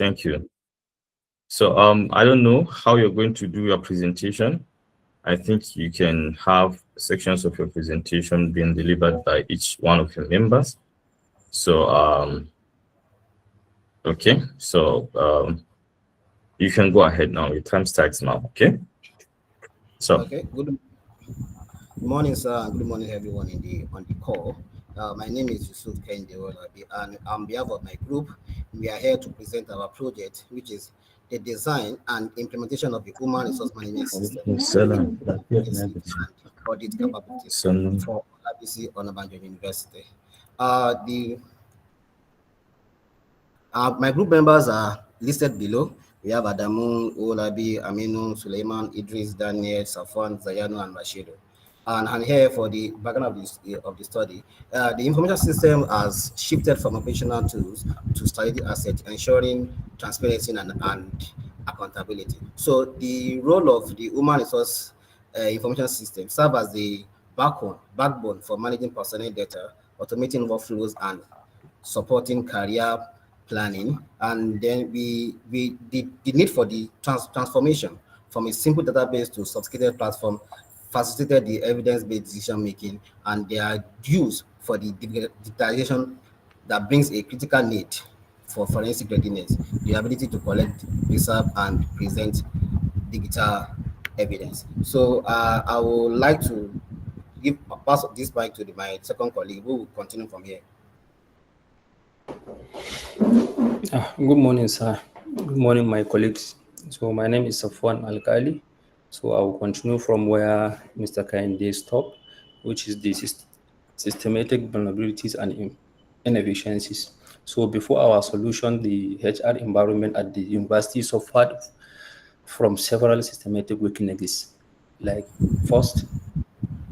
Thank you. So I don't know how you're going to do your presentation. I think you can have sections of your presentation being delivered by each one of your members. So okay, so you can go ahead now. Your time starts now. Okay. So Okay. Good morning, sir. Good morning, everyone on the call. My name is Yusuf Kende Olabi, and on behalf of my group, we are here to present our project, which is the design and implementation of the human resource management system and audit capabilities for ABC Onabanjo University. The My group members are listed below. We have Adamu, Olabi, Aminu, Suleiman, Idris, Daniel, Safwan, Zayano, and Rashidu. And here for the background of the study, the information system has shifted from operational tools to strategic assets, ensuring transparency and accountability. So the role of the human resource information system serve as the backbone for managing personnel data, automating workflows, and supporting career planning. And then the need for the transformation from a simple database to sophisticated platform facilitated the evidence-based decision making, and they are used for the digitalization that brings a critical need for forensic readiness, the ability to collect, preserve, and present digital evidence. So I would like to pass this mic to my second colleague who will continue from here. Good morning, sir. Good morning, my colleagues. So my name is Safwan Alkali. So I will continue from where Mr. Kainde stopped, which is the systematic vulnerabilities and inefficiencies. So before our solution, the HR environment at the university suffered from several systematic weaknesses. Like first,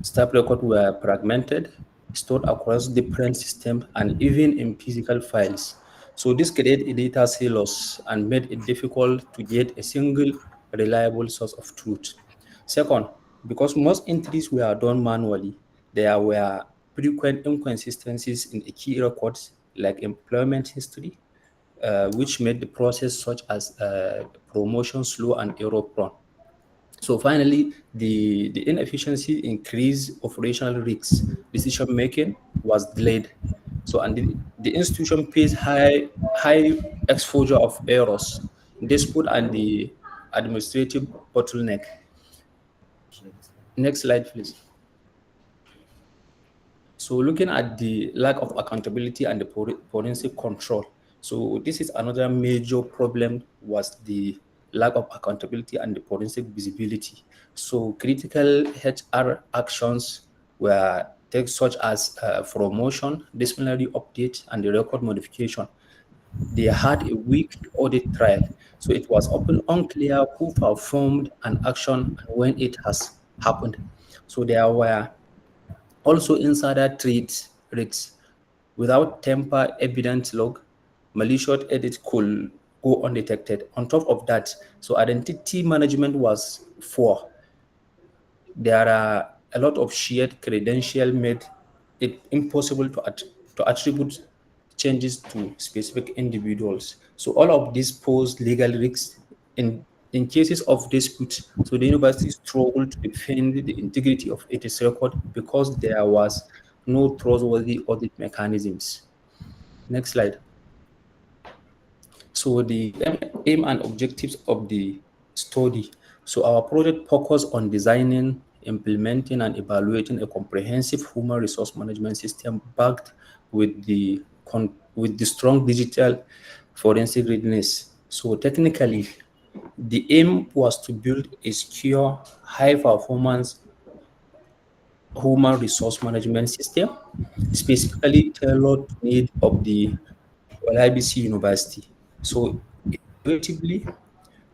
staff records were fragmented, stored across different systems, and even in physical files. So this created data silos and made it difficult to get a single reliable source of truth. Second, because most entries were done manually, there were frequent inconsistencies in the key records like employment history, which made the process such as promotion slow and error prone. So finally, the inefficiency increased operational risks. Decision making was delayed. So and the institution faced high exposure of errors, dispute, and the administrative bottleneck. Next slide, please. So looking at the lack of accountability and the forensic control. So this is another major problem was the lack of accountability and the forensic visibility. So critical HR actions were taken such as promotion, disciplinary update, and the record modification. They had a weak audit trail. So it was often unclear who performed an action and when it has happened. So there were also, insider trades risks without temper evidence log, malicious edits could go undetected. On top of that, so identity management was poor. There are a lot of shared credential made it impossible to attribute changes to specific individuals. So all of this pose legal risks in cases of dispute. So the university struggled to defend the integrity of its record because there was no trustworthy audit mechanisms. Next slide. So the aim and objectives of the study. So our project focused on designing, implementing, and evaluating a comprehensive human resource management system backed with with the strong digital forensic readiness. So technically, the aim was to build a secure, high-performance human resource management system, specifically tailored to need of the IBC University. So, innovatively,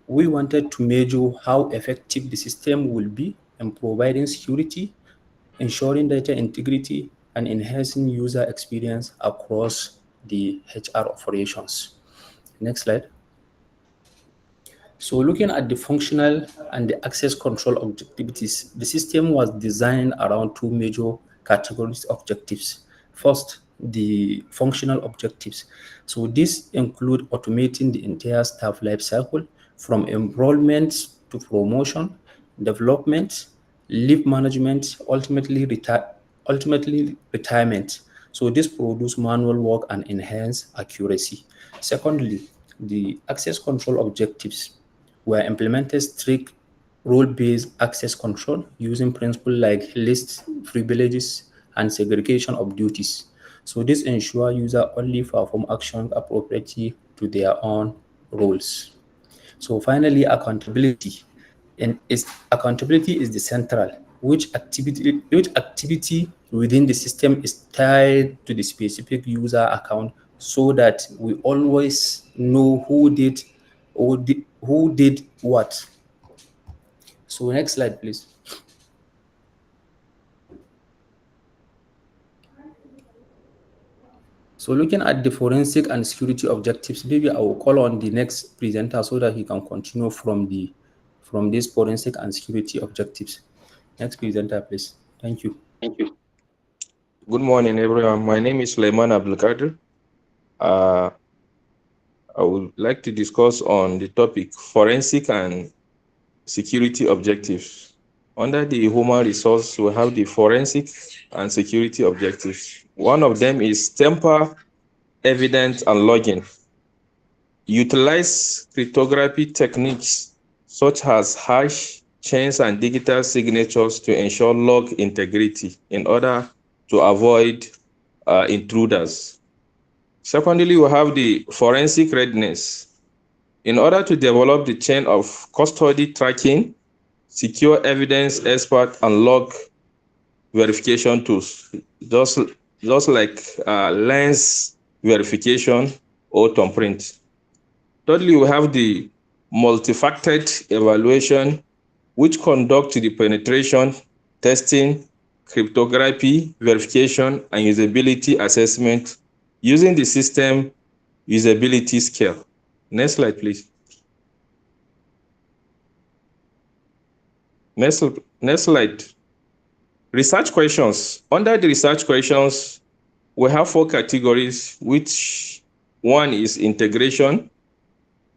we wanted to measure how effective the system will be in providing security, ensuring data integrity, and enhancing user experience across the HR operations. Next slide. So looking at the functional and the access control objectivities, the system was designed around two major categories of objectives. First, the functional objectives. So this include automating the entire staff life cycle from enrollment to promotion, development, leave management, ultimately retirement. So this produce manual work and enhance accuracy. Secondly, the access control objectives were implemented strict role-based access control using principles like list privileges and segregation of duties. So this ensure user only perform actions appropriately to their own roles. So finally, accountability. And is accountability is the central, which activity within the system is tied to the specific user account so that we always know who did what. So next slide, please. So looking at the forensic and security objectives, maybe I will call on the next presenter so that he can continue from these forensic and security objectives. Next presenter, please. Thank you. Thank you. Good morning, everyone. My name is Suleiman Abdulkadir. I would like to discuss on the topic forensic and security objectives. Under the human resource, we have the forensic and security objectives. One of them is temper, evidence, and logging. Utilize cryptography techniques such as hash, chains, and digital signatures to ensure log integrity in order to avoid intruders. Secondly, we have the forensic readiness. In order to develop the chain of custody tracking, secure evidence expert, and log verification tools, just like lens verification or thumbprint. Thirdly, we have the multi-factored evaluation, which conduct the penetration, testing, cryptography, verification, and usability assessment using the system usability scale. Next slide, please. Next slide. Research questions. Under the research questions, we have 4 categories, which one is integration,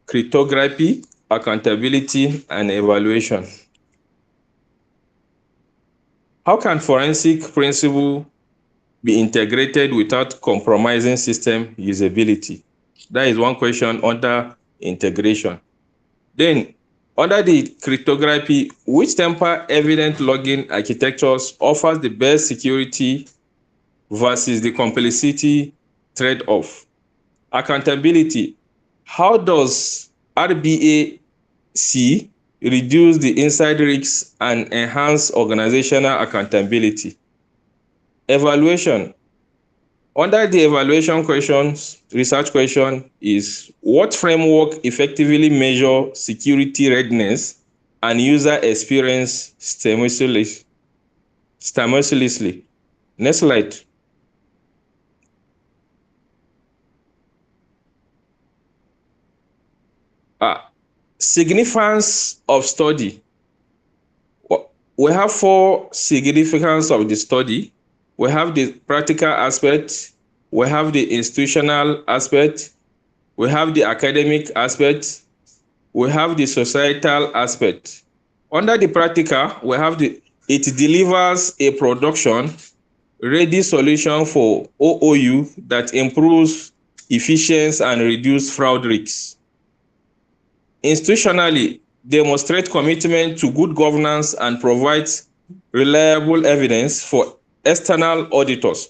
cryptography, accountability, and evaluation. How can forensic principle be integrated without compromising system usability? That is one question under integration. Then, under the cryptography, which temper evident logging architectures offers the best security versus the complexity trade-off? Accountability, how does RBAC reduce the inside risks and enhance organizational accountability? Evaluation, under the evaluation questions, research question is, what framework effectively measure security readiness and user experience simultaneously? Next slide. Significance of study. We have 4 significance of the study. We have the practical aspect, we have the institutional aspect, we have the academic aspect, we have the societal aspect. Under the practical, we have it delivers a production ready solution for OOU that improves efficiency and reduce fraud risks. Institutionally, demonstrate commitment to good governance and provides reliable evidence for external auditors.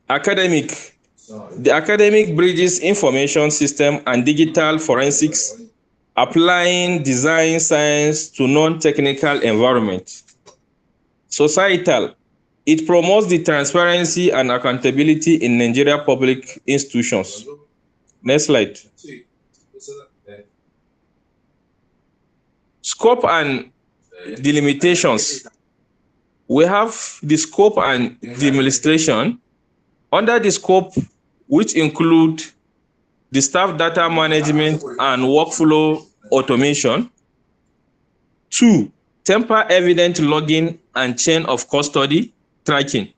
Academic, the academic bridges information system and digital forensics, applying design science to non-technical environment. Societal, it promotes the transparency and accountability in Nigeria public institutions. Next slide. Scope and delimitations. We have the scope and demonstration. Under the scope, which include the staff data management and workflow automation. 2, temper evident logging and chain of custody tracking.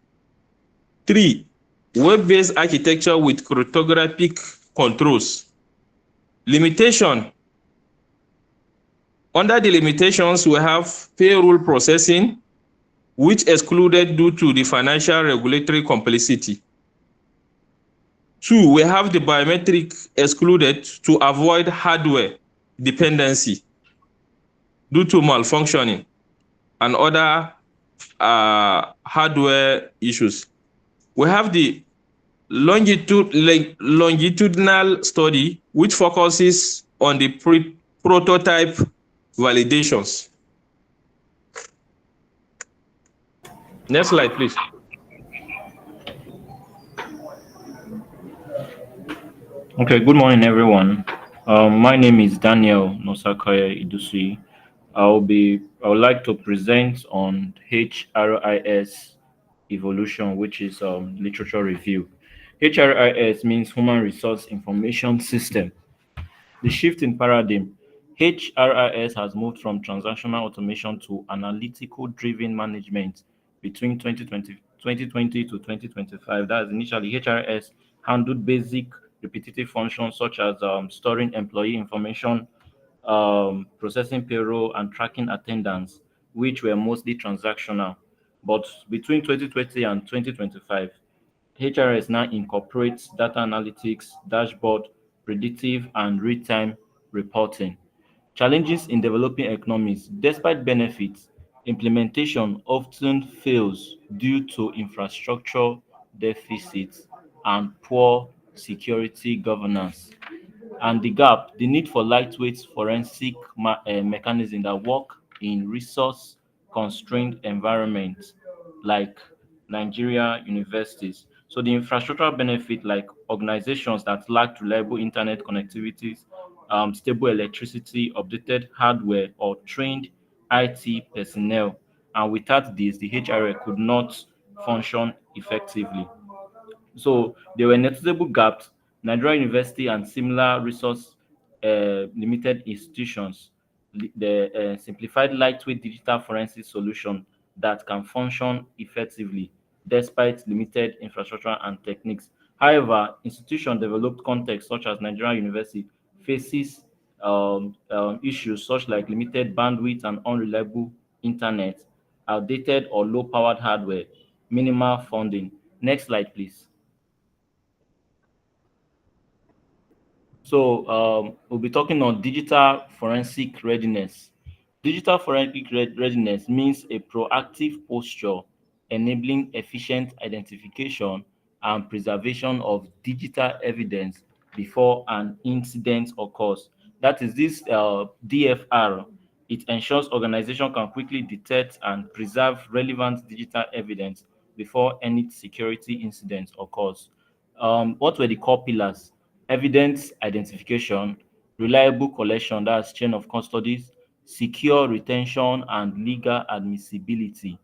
3, Web-based architecture with cryptographic controls. Limitation. Under the limitations, we have payroll processing, which excluded due to the financial regulatory complexity. 2, we have the biometric excluded to avoid hardware dependency due to malfunctioning and other hardware issues. We have the longitudinal study, which focuses on the prototype validations. Next slide, please. Okay, good morning, everyone. My name is Daniel Nosakaya Idusi. I would like to present on HRIS evolution, which is literature review. HRIS means Human Resource Information System. The shift in paradigm. HRIS has moved from transactional automation to analytical driven management between 2020 to 2025. That's initially HRIS handled basic repetitive functions such as storing employee information, processing payroll, and tracking attendance, which were mostly transactional. But between 2020 and 2025, HRS now incorporates data analytics, dashboard, predictive, and real-time reporting. Challenges in developing economies. Despite benefits, implementation often fails due to infrastructure deficits and poor security governance. And the gap, the need for lightweight forensic mechanisms that work in resource constrained environments like Nigeria universities. So the infrastructural benefit, like organizations that lack reliable internet connectivities, stable electricity, updated hardware, or trained IT personnel. And without this, the HRA could not function effectively. So there were noticeable gaps. Nigeria University and similar resource limited institutions, the simplified lightweight digital forensic solution that can function effectively despite limited infrastructure and techniques. However, institution developed contexts such as Nigeria University faces issues such like limited bandwidth and unreliable internet, outdated or low-powered hardware, minimal funding. Next slide, please. So we'll be talking on digital forensic readiness. Digital forensic readiness means a proactive posture enabling efficient identification and preservation of digital evidence before an incident occurs. That is this DFR. It ensures organization can quickly detect and preserve relevant digital evidence before any security incident occurs. What were the core pillars? Evidence identification, reliable collection, that's chain of custodies, secure retention, and legal admissibility.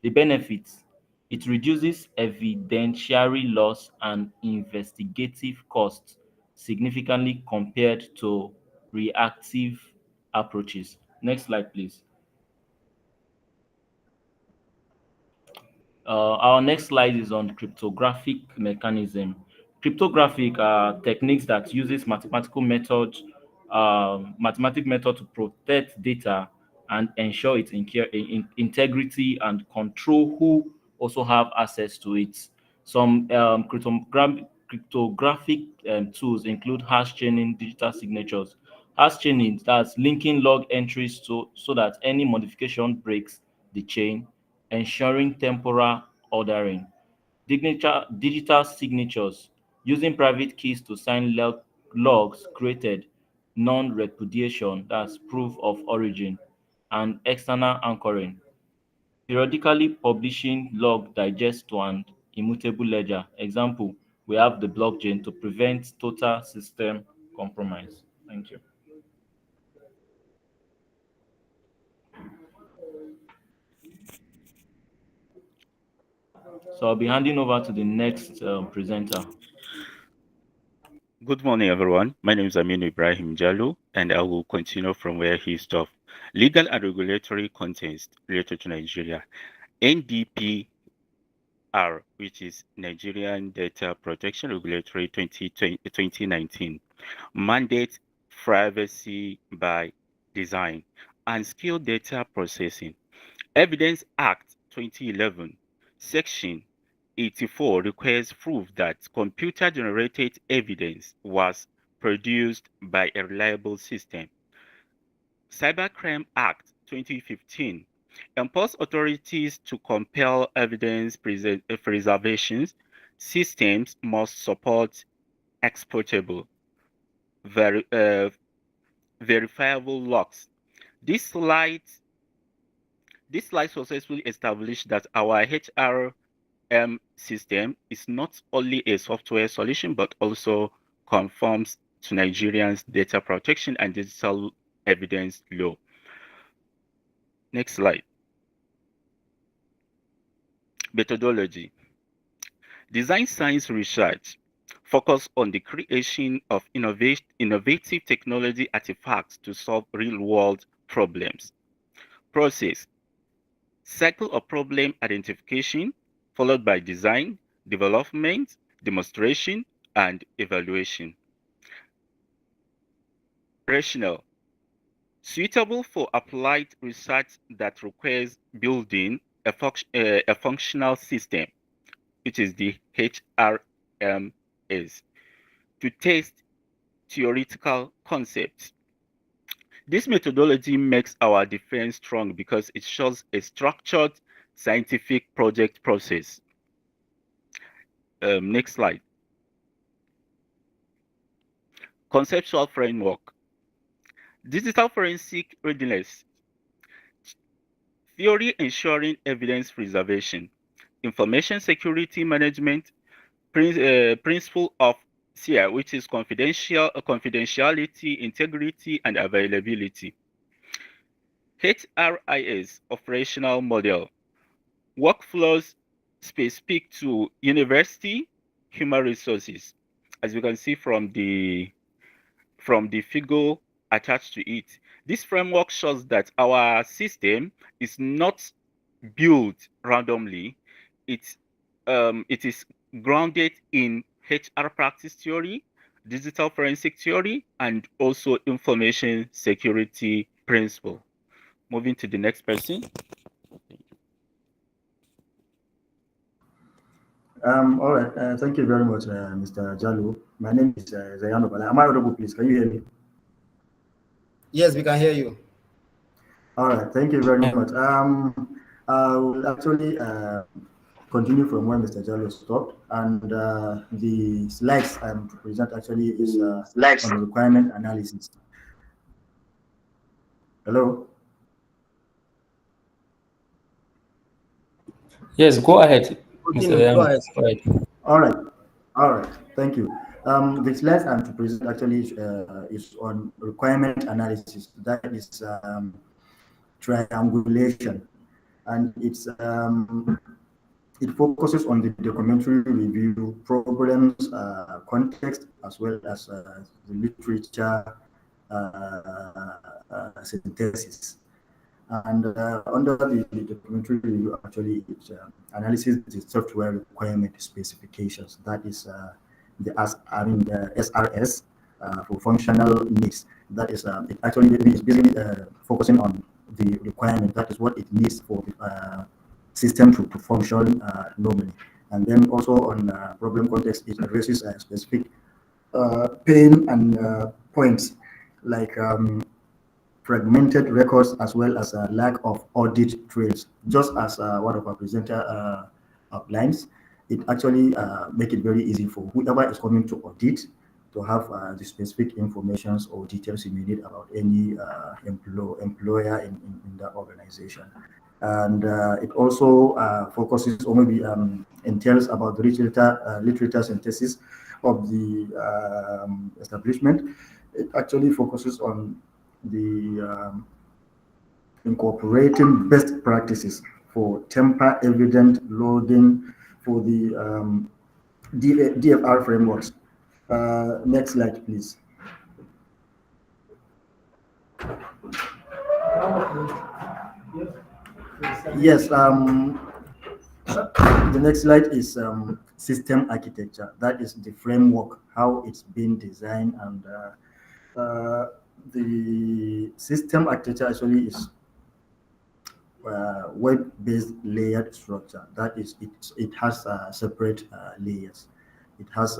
The benefits, it reduces evidentiary loss and investigative costs significantly compared to reactive approaches. Next slide, please. Our next slide is on cryptographic mechanism. Cryptographic are techniques that uses mathematic method to protect data and ensure its integrity and control who also have access to it. Some cryptographic tools include hash chaining, digital signatures. Hash chaining, that's linking log entries so that any modification breaks the chain, ensuring temporal ordering. Digital signatures, using private keys to sign logs created, non-repudiation, that's proof of origin, and external anchoring. Periodically publishing log digest to an immutable ledger. Example, we have the blockchain to prevent total system compromise. Thank you. So I'll be handing over to the next presenter. Good morning, everyone. My name is Aminu Ibrahim Jallo, and I will continue from where he stopped. Legal and regulatory context related to Nigeria. NDP NDPR, which is Nigerian Data Protection Regulatory 2019, mandates privacy by design and skill data processing. Evidence Act 2011, Section 84 requires proof that computer-generated evidence was produced by a reliable system. Cybercrime Act 2015 empowers authorities to compel evidence preservation. Systems must support exportable, veri- uh, verifiable logs. This slide, this slide successfully established that our HRM system is not only a software solution but also conforms to Nigerians' data protection and digital evidence law. Next slide. Methodology. Design science research focus on the creation of innovative technology artifacts to solve real-world problems. Process. Cycle of problem identification, followed by design, development, demonstration, and evaluation. Rationale. Suitable for applied research that requires building a functional system, which is the HRMS, to test theoretical concepts. This methodology makes our defense strong because it shows a structured scientific project process. Next slide. Conceptual framework. Digital forensic readiness. Theory ensuring evidence preservation. Information security management. Principle of SIA, which is confidentiality, integrity, and availability. HRIS, operational model. Workflows specific to university human resources. As you can see from the figure attached to it, this framework shows that our system is not built randomly. It is grounded in HR practice theory, digital forensic theory, and also information security principle. Moving to the next person. All right. Thank you very much, Mr. Jalu. My name is Zayano Bala. Am I audible, please? Can you hear me? Yes, we can hear you. All right. Thank you very much. I will actually continue from where Mr. Jalo stopped, and the slides I'm to present actually is on requirement analysis. Hello. Yes, go ahead, Mr. Continue. Go Yano. ahead. Go ahead. All right. Thank you. The slides I'm to present actually is on requirement analysis. That is triangulation, and it focuses on the documentary review, problems, context, as well as the literature synthesis. And under the documentary review, actually, it analyzes the software requirement specifications. That is the SRS for functional needs. That is it actually is basically focusing on the requirement. That is what it needs for the system to function normally. And then also on problem context, it addresses specific pain and points like fragmented records as well as a lack of audit trails. Just as one of our presenter outlines, it actually make it very easy for whoever is coming to audit to have the specific informations or details you may need about any employer in that organization. And it also focuses or maybe entails about the literature synthesis of the establishment. It actually focuses on the incorporating best practices for temper evident loading for the DFR frameworks. Next slide, please. Yes, The next slide is system architecture. That is the framework, how it's been designed, and the system architecture actually is web-based layered structure. That is, it has separate layers. It has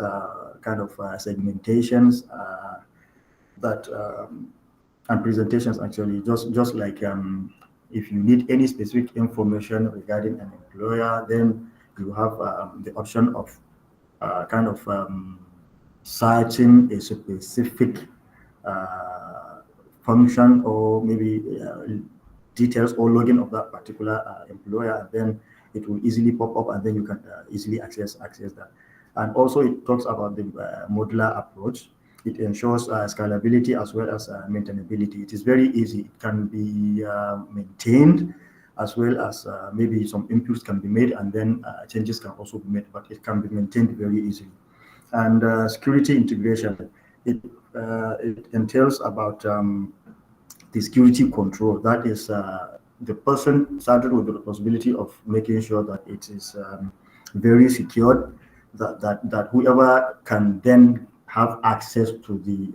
kind of segmentations that and presentations actually. Just like if you need any specific information regarding an employer, then you have the option of kind of searching a specific function or maybe details or login of that particular employer, and then it will easily pop up, and then you can easily access that. And also it talks about the modular approach. It ensures scalability as well as maintainability. It is very easy. It can be maintained as well as maybe some inputs can be made, and then changes can also be made, but it can be maintained very easily. And security integration, it entails about the security control. That is, the person started with the responsibility of making sure that it is very secured, that whoever can then have access to the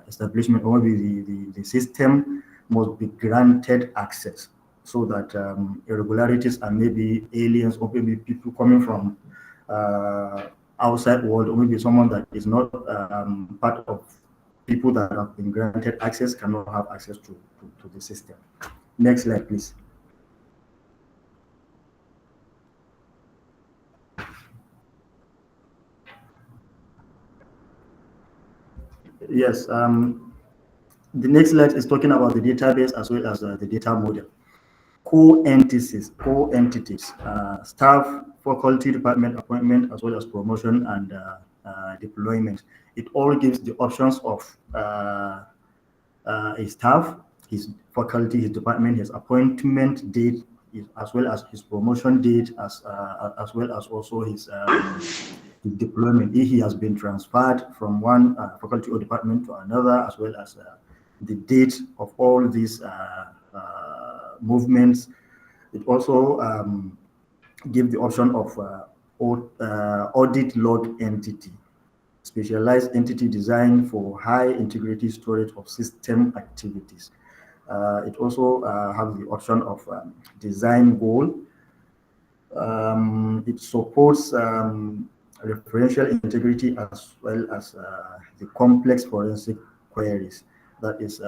establishment or the system must be granted access, so that irregularities and maybe aliens or maybe people coming from outside world, or maybe someone that is not part of people that have been granted access cannot have access to the system. Next slide, please. Yes, the next slide is talking about the database as well as the data model. Core entities, staff, faculty, department appointment, as well as promotion and deployment. It all gives the options of his staff, his faculty, his department, his appointment date, as well as his promotion date, as well as also his deployment, if he has been transferred from one faculty or department to another, as well as the date of all these movements. It also gives the option of audit log entity, specialized entity designed for high integrity storage of system activities. It also has the option of design goal. It supports referential integrity as well as the complex forensic queries. That is,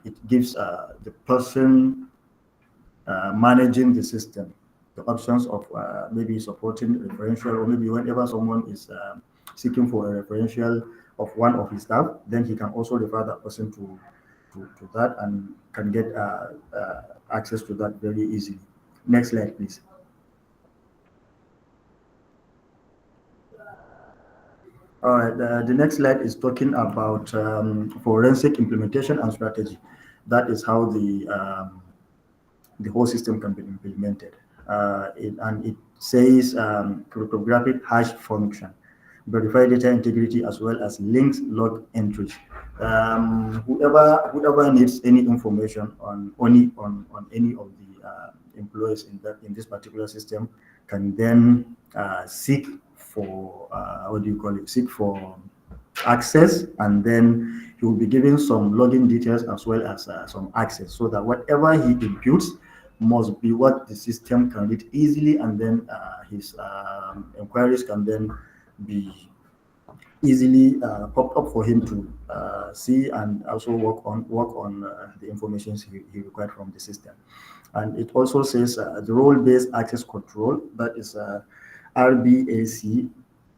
it gives the person managing the system the options of maybe supporting referential, or maybe whenever someone is seeking for a referential of one of his staff, then he can also refer that person to that and can get access to that very easily. Next slide, please. All right, the next slide is talking about forensic implementation and strategy. That is how the whole system can be implemented. And it says cryptographic hash function, verify data integrity, as well as links log entries. Whoever needs any information on any of the employees in this particular system can then seek for seek for access, and then he will be given some login details as well as some access, so that whatever he imputes must be what the system can read easily, and then his inquiries can then be easily popped up for him to see and also work on the information he required from the system. And it also says the role-based access control, that is RBAC,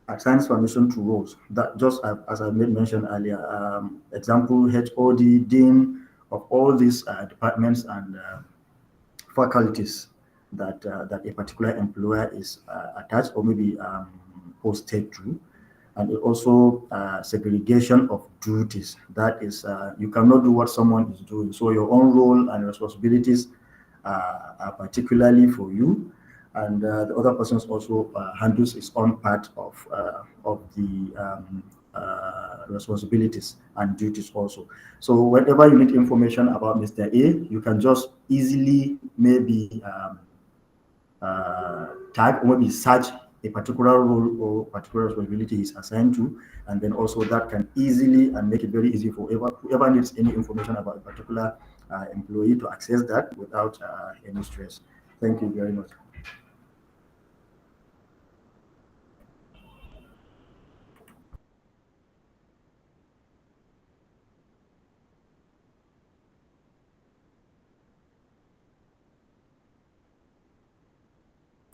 assigns permission to roles. That, just as I made mention earlier, example, HOD, dean of all these departments and faculties that a particular employer is attached or maybe posted to. And it also segregation of duties. That is, you cannot do what someone is doing. So your own role and responsibilities are particularly for you, and the other person also handles his own part of the responsibilities and duties also. So whenever you need information about Mr. A, you can just easily maybe tag or maybe search a particular role or particular responsibility is assigned to, and then also that can easily and make it very easy for whoever needs any information about a particular employee to access that without any stress. Thank you very much.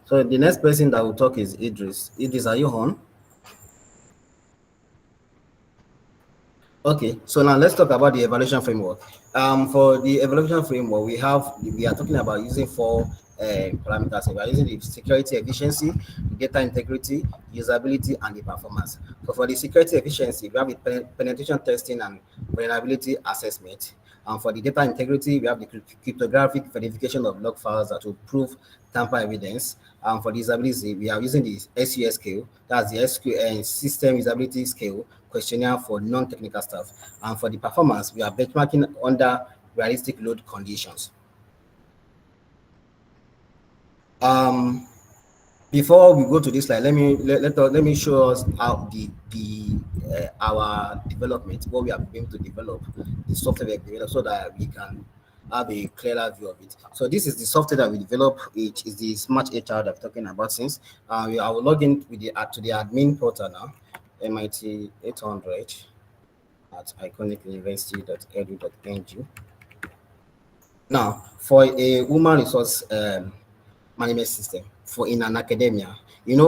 So the next person that will talk is Idris. Idris, are you on? Okay, so now let's talk about the evaluation framework. For the evaluation framework, we are talking about using four parameters. We are using the security efficiency, data integrity, usability, and the performance. So for the security efficiency, we have the penetration testing and vulnerability assessment. And for the data integrity, we have the cryptographic verification of log files that will prove tamper evidence. For the usability, we are using the SUS scale, that's the SQL system usability scale questionnaire for non-technical staff. And for the performance, we are benchmarking under realistic load conditions. Um, Before we go to this slide, let me show us how the our development, what we have been able to develop, the software we have developed, so that we can have a clearer view of it. So this is the software that we developed, which is the Smart HR that we're talking about since. I will log in with the to the admin portal now, MIT 800 at iconicuniversity.edu.ng. Now, for a human resource management system for in an academia,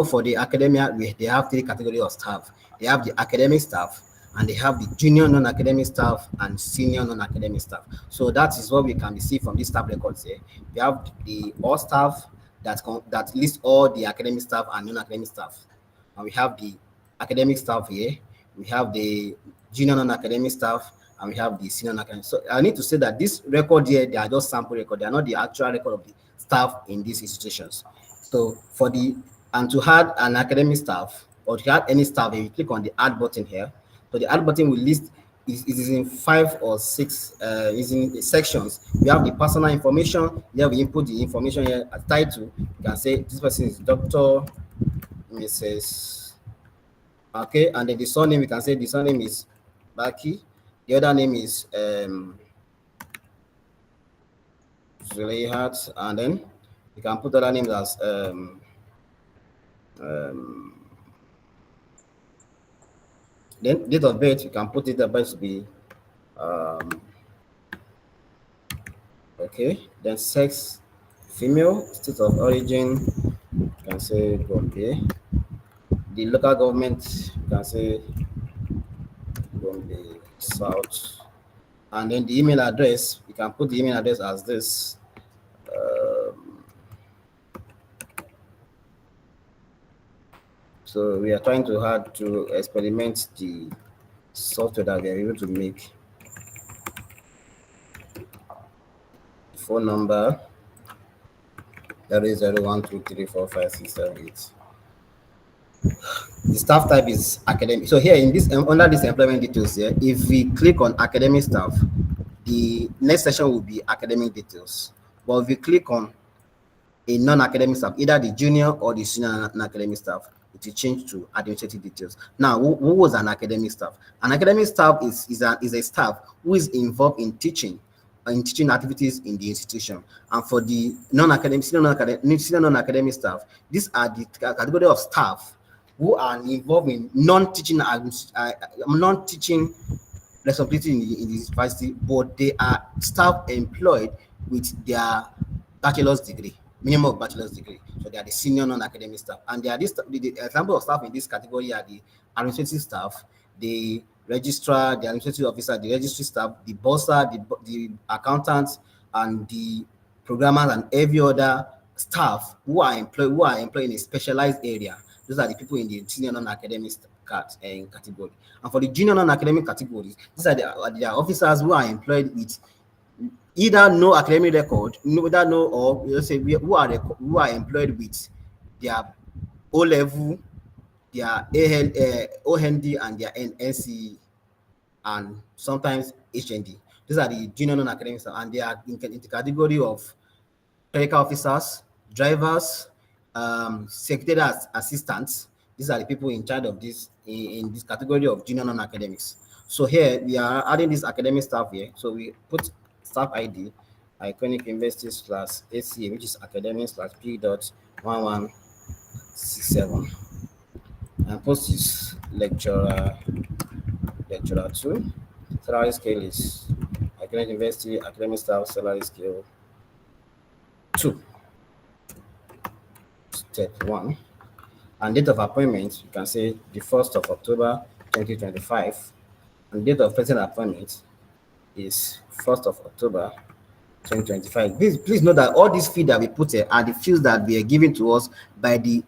for the academia, they have three categories of staff. They have the academic staff, and they have the junior non-academic staff and senior non-academic staff. So that is what we can see from these staff records here. We have the all staff that list all the academic staff and non-academic staff, and we have the academic staff here. We have the junior non-academic staff, and we have the senior non-academic. So I need to say that this record here, they are just sample record. They are not the actual record of the staff in these institutions. So to add an academic staff or to add any staff, if you click on the add button here, so the add button will list it is in 5 or 6 is in sections. We have the personal information. Here we input the information here as title. You can say this person is Dr. Mrs. Okay, and then the surname, we can say the surname is Baki. The other name is Zuleihat, and then you can put other names as then date of birth. You can put it birth to be okay. Then sex, female. State of origin, you can say Gombe. The local government, you can say Gombe South. And then the email address, you can put the email address as this. So we are trying to hard to experiment the software that we are able to make. Phone number 001234567. The staff type is academic. So here in this under this employment details here, if we click on academic staff, the next section will be academic details. But if we click on a non-academic staff, either the junior or the senior non-academic staff, it will change to administrative details. Now, who was an academic staff? An academic staff is a staff who is involved in teaching activities in the institution. And for the senior non-academic staff, these are the category of staff who are involved in non-teaching responsibility in the university, but they are staff employed with their bachelor's degree, minimum of bachelor's degree. So they are the senior non-academic staff. And they are the example of staff in this category are the administrative staff, the registrar, the administrative officer, the registry staff, the bursar, the accountants, and the programmers, and every other staff who are employed in a specialized area. Those are the people in the senior non-academic category. And for the junior non-academic categories, these are the officers who are employed with either no academic record, or let's say who are employed with their O level, their OND, and their NCE, and sometimes HND. These are the junior non-academic staff, and they are in the category of clerical officers, drivers, secretarial assistants. These are the people in charge of this in this category of junior non-academics. So here we are adding this academic staff here. So we put staff ID, Iconic Universities plus ACA, which is academics plus P dot 1167, and post is lecturer 2. Salary scale is Academic University academic staff salary scale 2. Step 1. And date of appointment, you can say the 1st of October 2025. And date of present appointment is 1st of October 2025. Please note that all these fields that we put here are the fields that we are given to us by the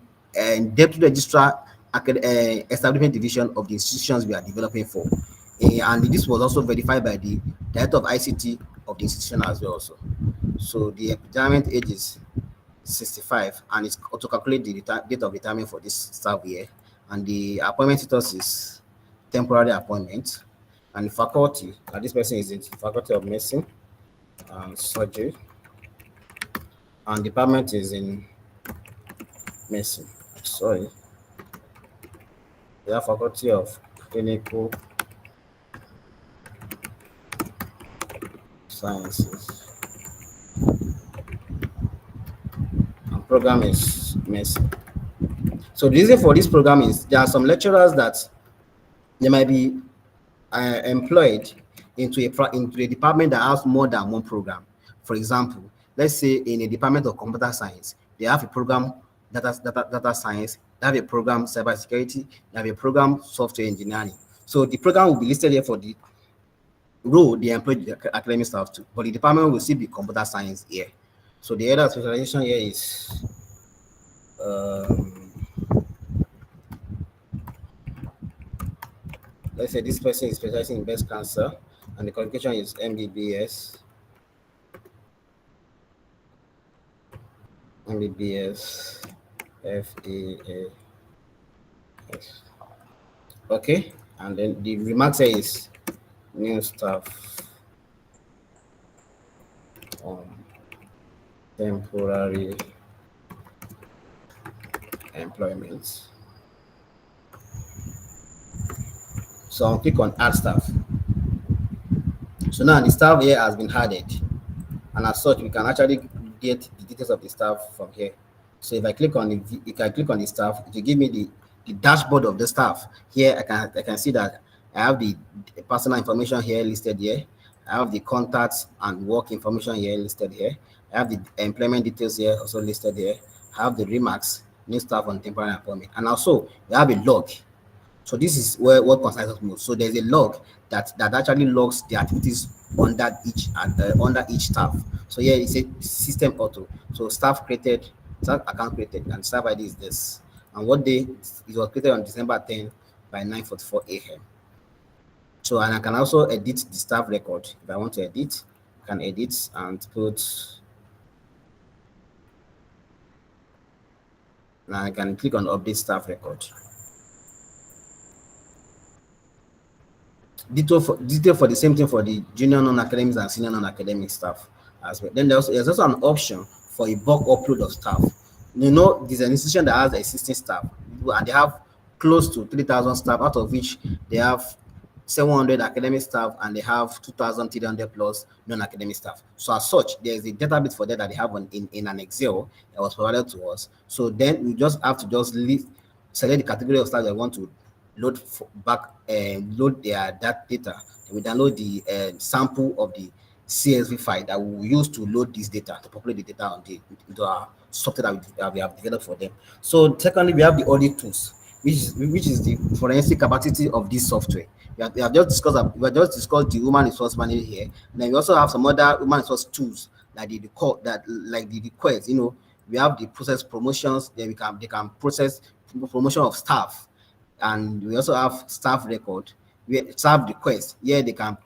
Deputy Registrar Establishment Division of the institutions we are developing for. And this was also verified by the Director of ICT of the institution as well. So the retirement age is 65, and it's auto calculate the date of retirement for this staff here. And the appointment status is temporary appointment. And the faculty, and this person is in Faculty of Medicine and Surgery, and department is in Medicine. Sorry, they are Faculty of Clinical Sciences, and program is Medicine. So the reason for this program is there are some lecturers that they might be employed into a department that has more than one program. For example, let's say in a department of computer science, they have a program data science, they have a program cybersecurity, they have a program software engineering. So the program will be listed here for the role they employ the academic staff to, but the department will still be computer science here. So the other specialization here is let's say this person is specializing in breast cancer, and the qualification is MBBS, FAAS. Okay, and then the remarks here is new staff on temporary employment. So I'll click on add staff. So now the staff here has been added, and as such, we can actually get the details of the staff from here. So if I click on the staff, it will give me the dashboard of the staff. Here I can see that I have the personal information here listed here. I have the contacts and work information here listed here. I have the employment details here also listed here. I have the remarks, new staff on temporary appointment, and also we have a log. So this is where what concerns us most. So there's a log that actually logs the activities under each staff. So here it's a system auto. So staff created, staff account created, and staff ID is this. And what day it was created on December 10 by 9:44 a.m. So, and I can also edit the staff record. If I want to edit, I can edit and put. Now I can click on update staff record. Detail for the same thing for the junior non-academics and senior non-academic staff as well. Then there's also an option for a bulk upload of staff. You know, there's an institution that has existing staff, and they have close to 3,000 staff, out of which they have 700 academic staff and they have 2,300 plus non-academic staff. So as such, there's a database for that they have in an Excel that was provided to us. So then we just have to select the category of staff that want to load load their data. And we download the sample of the CSV file that we will use to load this data, to populate the data into our software that we have developed for them. So secondly, we have the audit tools, which is the forensic capacity of this software. We have just discussed the human resource manager here, and then we also have some other human resource tools like the request. You know, we have the process promotions. Then they can process promotion of staff, and we also have staff record. We staff request. Here they can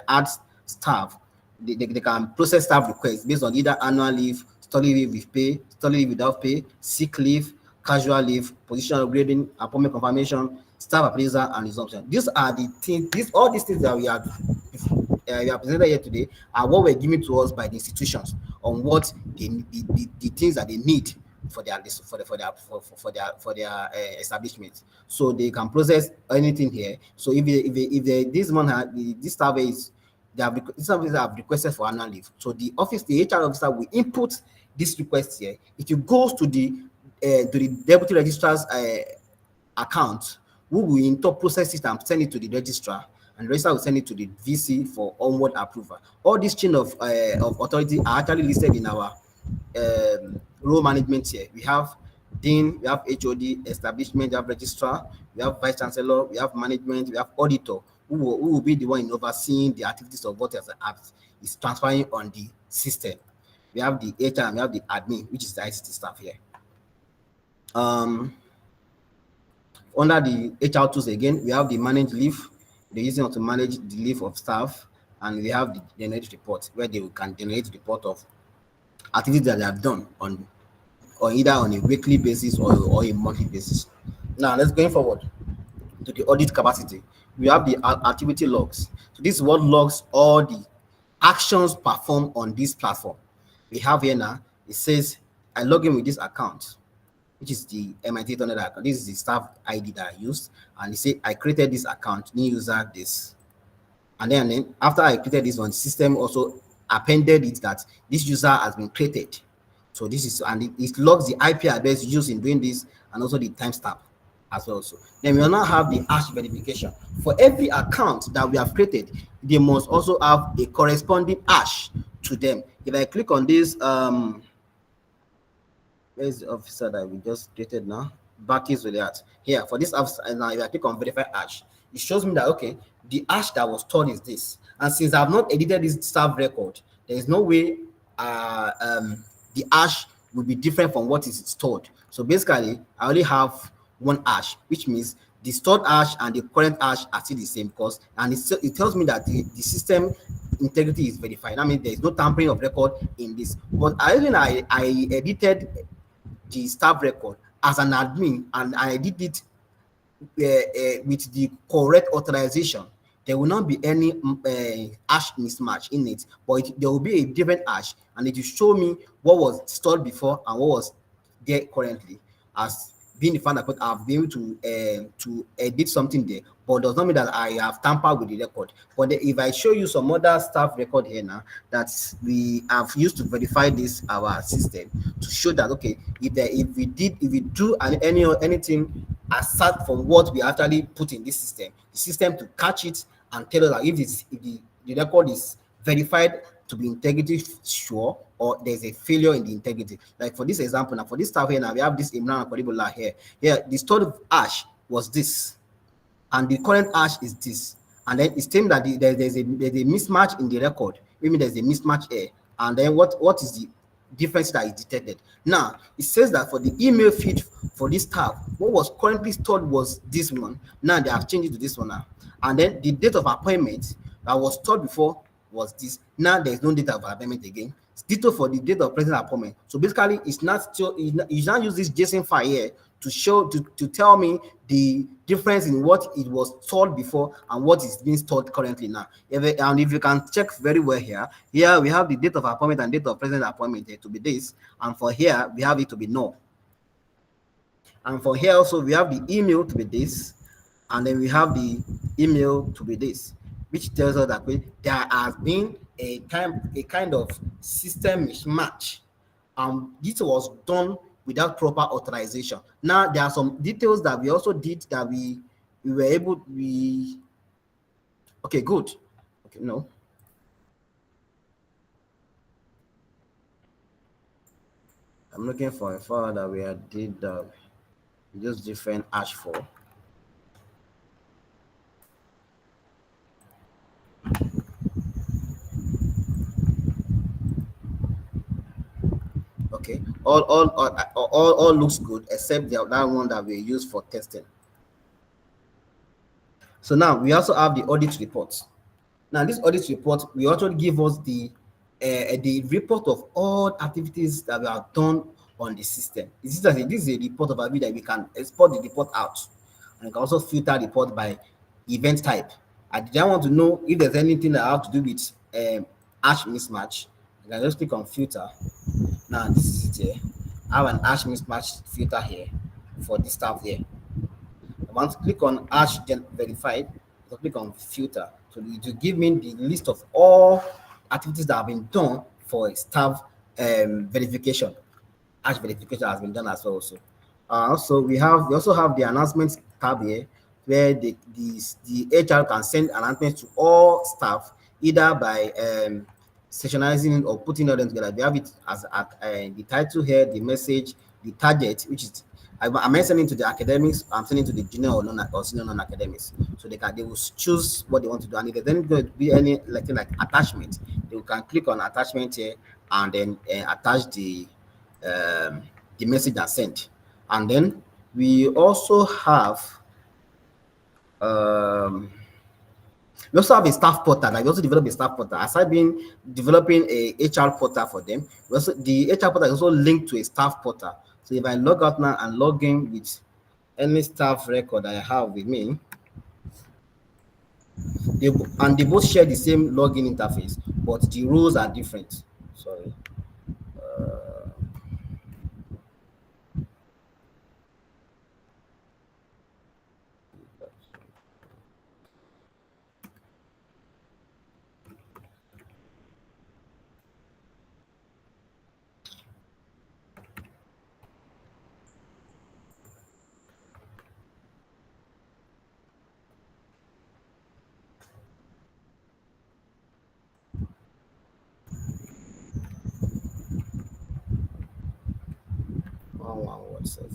add staff. They can process staff requests based on either annual leave, study leave with pay, study leave without pay, sick leave, casual leave, position upgrading, appointment confirmation, staff appraisal, and resumption. These are the things. All these things that we are presented here today are what were given to us by the institutions. on what the things that they need for their establishment, so they can process anything here. So if this man this survey is this officer have requested for annual leave, so the HR officer will input this request here. It goes to the deputy registrar's account, who will in turn process it and send it to the registrar, and the registrar will send it to the VC for onward approval. All these chain of authority are actually listed in our role management here. We have dean, we have HOD, establishment, we have registrar, we have vice chancellor, we have management, we have auditor, who will be the one in overseeing the activities of what is transferring on the system. We have the HR and we have the admin, which is the ICT staff here. Under the HR tools again, we have the manage leave. They're using to manage the leave of staff, and we have the generate report, where they can generate report of activities that they have done on either on a weekly basis or a monthly basis. Now let's go forward to the audit capacity. We have the activity logs. So this is what logs all the actions performed on this platform. We have here now, it says I log in with this account, which is the MIT 800 account. This is the staff ID that I used, and it say I created this account, new user this, and then after I created this one, system also appended it that this user has been created. So this is, and it logs the IP address used in doing this, and also the timestamp as well. So then we will now have the hash verification. For every account that we have created, they must also have a corresponding hash to them. If I click on this, where's the officer that we just created now? Back is really at here for this officer. And now if I click on verify hash, it shows me that okay, the hash that was stored is this. And since I've not edited this staff record, there is no way the hash will be different from what is stored. So basically, I only have one hash, which means the stored hash and the current hash are still the same, because and it tells me that the system integrity is verified. I mean, there is no tampering of record in this. But I edited the staff record as an admin, and I did it with the correct authorization. There will not be any hash mismatch in it, but there will be a different hash, and it will show me what was stored before and what was there currently. As being the fact that I've been able to edit something there, but does not mean that I have tampered with the record. But if I show you some other staff record here now that we have used to verify this our system, to show that okay, if we do anything aside from what we actually put in this system, the system to catch it and tell us that if the record is verified to be integrity sure, or there's a failure in the integrity. Like for this example, now for this stuff here, now we have this Imran Koribola here. Here, the stored hash was this, and the current hash is this. And then it's saying that there's a mismatch in the record. Maybe there's a mismatch here. And then what is the difference that is detected? Now it says that for the email feed for this tab, what was currently stored was this one. Now they have changed it to this one now. And then the date of appointment that was stored before was this. Now there is no date of appointment again. It's ditto for the date of present appointment. So basically, it's not still you now use this JSON file here to show to tell me the difference in what it was stored before and what is being stored currently now. And if you can check very well here we have the date of appointment and date of present appointment here to be this, and for here we have it to be no. And for here also we have the email to be this, and then we have the email to be this, which tells us that there has been a kind of system mismatch. This was done without proper authorization. Now there are some details that we also did that we were able okay, good. Okay, no. I'm looking for a file that we did just different hash for. Okay, all looks good except that one that we use for testing. So now we also have the audit report. Now this audit report will also give us the report of all activities that we have done on the system. This is a report of activity that we can export the report out, and you can also filter the report by event type. I just want to know if there's anything that I have to do with hash mismatch. I just click on filter. Now this is it here. I have an hash mismatch filter here for this tab here. I want to click on verified. So click on filter. So it will give me the list of all activities that have been done for staff verification. Hash verification has been done as well. Also, we also have the announcements tab here, where the HR can send announcements to all staff either by sectionizing or putting all them together. We have it as the title here, the message, the target, which is I'm sending to the academics, I'm sending to the junior or non or senior non-academics. So they will choose what they want to do. And if there's then going to be any like attachment, they can click on attachment here and then attach um, the message that's sent. And then we also have um, we also have a staff portal. Like we also develop a staff portal. Aside being developing a HR portal for them, the HR portal is also linked to a staff portal. So if I log out now and log in with any staff record I have with me, they both share the same login interface, but the roles are different. Sorry. One word self.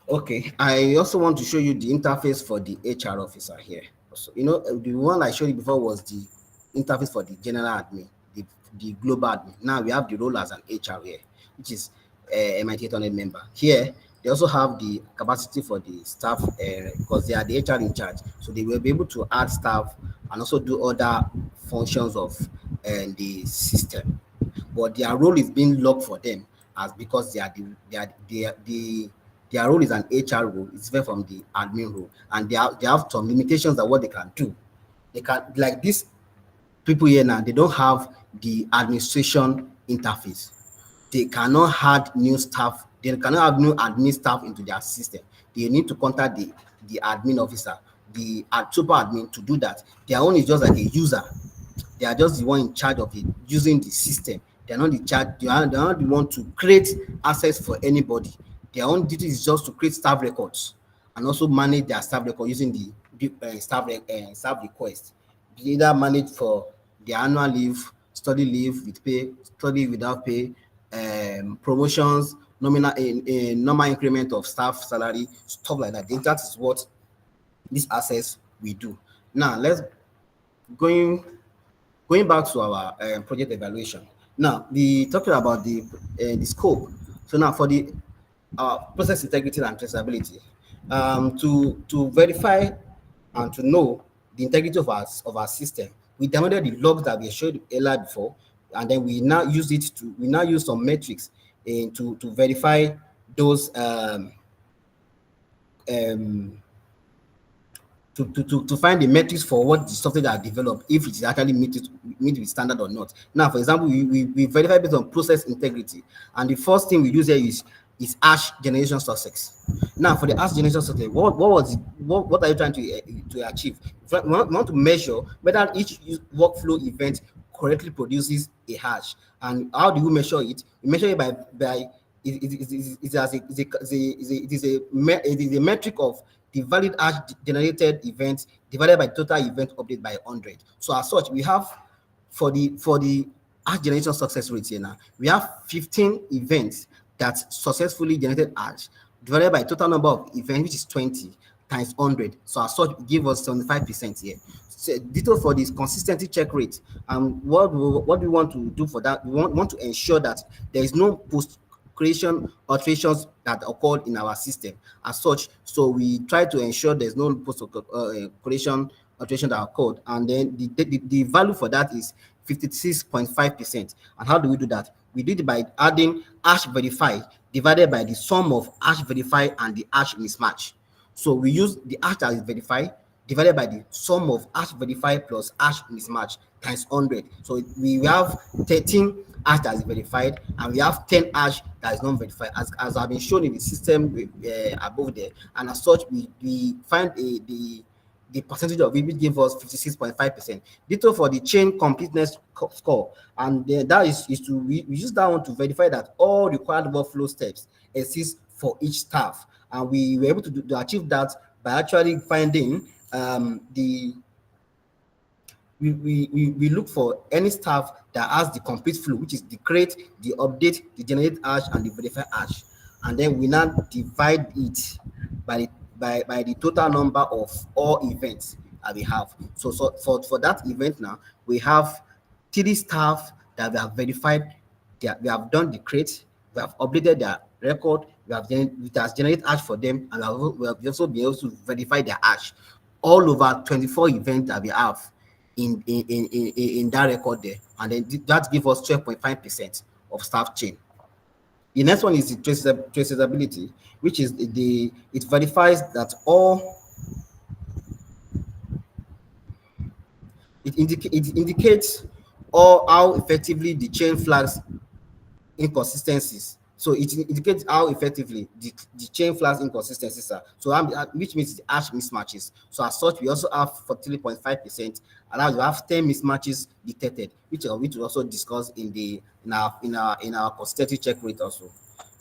Okay, I also want to show you the interface for the HR officer here. So, the one I showed you before was the interface for the general admin, the global admin. Now we have the role as an HR here, which is MIT 800 member. Here, they also have the capacity for the staff because they are the HR in charge. So they will be able to add staff and also do other functions of the system. But their role is being locked for them as because their role is an HR role. It's different from the admin role, and they have some limitations of what they can do. They can like these people here now. They don't have the administration interface. They cannot add new staff. They cannot have new admin staff into their system. They need to contact the admin officer, the super admin to do that. Their own is just like a user. They are just the one in charge of it, using the system. They're not the charge. They're not the one to create access for anybody. Their own duty is just to create staff records and also manage their staff record using the staff request. They either manage for the annual leave, study leave with pay, study without pay, promotions, nominal a normal increment of staff salary, stuff like that. That is what this access we do. Now let's going going back to our project evaluation. Now, talking about the scope. So now for the process integrity and traceability, to verify and to know the integrity of our system, we downloaded the logs that we showed earlier before, and then we now use some metrics to verify those to find the metrics for what the software that are developed, if it actually meet the standard or not. Now, for example, we verify based on process integrity, and the first thing we use here is hash generation success. Now, for the hash generation success, what are you trying to achieve? We want to measure whether each workflow event correctly produces a hash. And how do we measure it? We measure it by it is a metric of the valid hash generated events divided by total event update by 100. So as such, we have for the hash generation success rate here now, we have 15 events that successfully generated hash divided by total number of events, which is 20 times 100. So as such, give us 75% here. So detail for this consistency check rate. And what we want to do for that, we want to ensure that there is no post creation alterations that occurred in our system as such. So we try to ensure there's no post creation alteration that occurred, and then the value for that is 56.5%. And how do we do that? We did it by adding hash verify divided by the sum of hash verified and the hash mismatch. So we use the hash that is verified divided by the sum of hash verified plus hash mismatch times 100. So we have 13 hash that is verified and we have 10 hash that is not verified, as have been shown in the system above there. And as such, we find the percentage of it, which gave us 56.5%. Ditto for the chain completeness score. And that is to we use that one to verify that all required workflow steps exist for each staff. And we were able to achieve that by actually finding we look for any staff that has the complete flow, which is the create, the update, the generate hash, and the verify hash. And then we now divide it by the total number of all events that we have. So for that event now, we have 3 staff that we have verified. We have done the create, we have updated their record, it has generated hash for them, and we have also been able to verify their hash all over 24 events that we have in that record there. And then that gives us 12.5% of staff chain. The next one is the traceability, which is it verifies that it indicates all how effectively the chain flags inconsistencies. So it indicates how effectively the chain flags inconsistencies are. So which means the hash mismatches. So as such, we also have 43.5%, and we have 10 mismatches detected, which we also discussed in our consistency check rate also.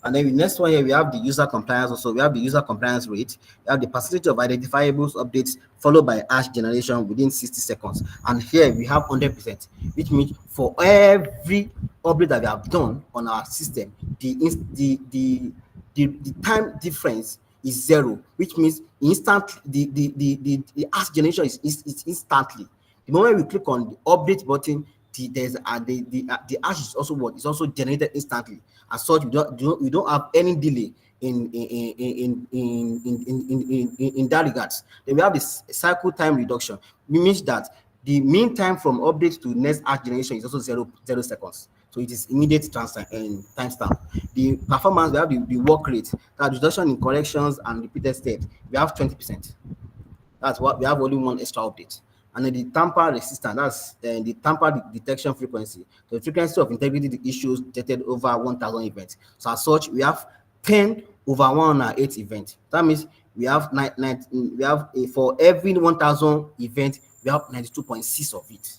And then the next one here, we have the user compliance also. We have the user compliance rate. We have the percentage of identifiables updates followed by hash generation within 60 seconds. And here we have 100%, which means for every update that we have done on our system, the time difference is 0, which means the hash generation is instantly. The moment we click on the update button, the hash is also what is also generated instantly. As such, we don't have any delay in that regards. Then we have the cycle time reduction. It means that the mean time from update to next hash generation is also 0 seconds. So it is immediate timestamp. The performance, we have the work rate, that reduction in corrections and repeated steps. We have 20%. That's what we have, only one extra update. And then the tamper resistance, that's the tamper detection frequency. The frequency of integrity issues detected over 1,000 events. So as such, we have 10 over 108 events. That means we have for every 1,000 events, we have 92.6 of it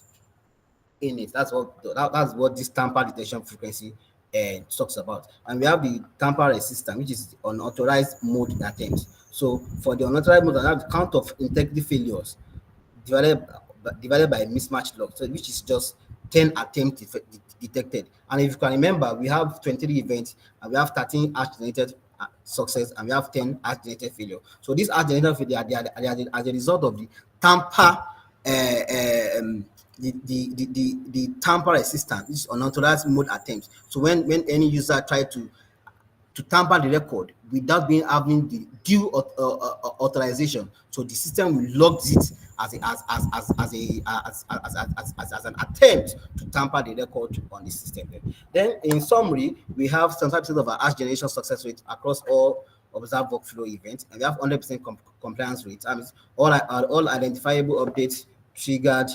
in it. That's what this tamper detection frequency talks about. And we have the tamper resistance, which is unauthorized mode attempts. So for the unauthorized mode, I have the count of integrity failures divided by mismatch log, so which is just 10 attempts detected. And if you can remember, we have 23 events and we have 13 hash generated success and we have 10 hash generated failure. So these hash generated failure they are as a result of the tamper the tamper resistance, which is unauthorized mode attempts. So when any user try to tamper the record without having the due authorization, so the system will log it as an attempt to tamper the record on the system. Then, in summary, we have 75% of our hash generation success rate across all observed workflow events, and we have 100% compliance rate. That means all identifiable updates triggered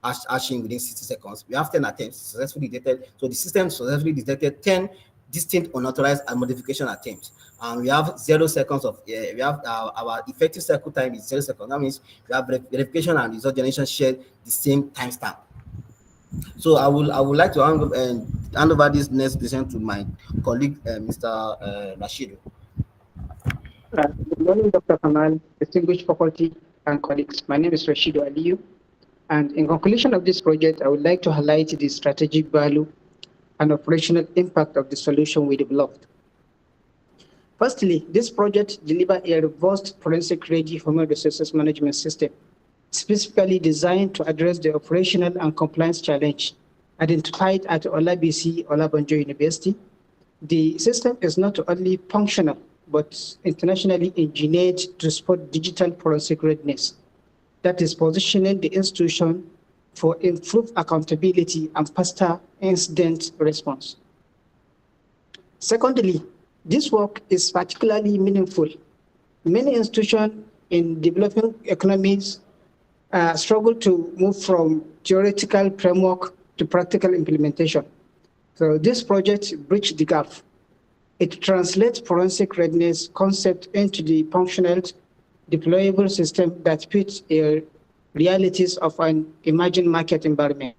hashing within 60 seconds. We have 10 attempts successfully detected. So the system successfully detected 10 distinct unauthorized and modification attempts. And we have 0 seconds of we have our effective cycle time is 0 seconds. That means we have verification and result generation shared the same timestamp. So I would like to hand over this next session to my colleague, Mr. Rashidu. Good morning, Dr. Kamal, distinguished faculty and colleagues. My name is Rashidu Aliyu. And in conclusion of this project, I would like to highlight the strategic value and operational impact of the solution we developed. Firstly, this project delivered a robust forensic-ready human resources management system, specifically designed to address the operational and compliance challenge identified at Olabisi Olabanjo University. The system is not only functional, but internationally engineered to support digital forensic readiness that is positioning the institution for improved accountability and faster incident response. Secondly, This work is particularly meaningful. Many institutions in developing economies struggle to move from theoretical framework to practical implementation. So this project bridged the gap. It translates forensic readiness concept into the functional, deployable system that fits the realities of an emerging market environment.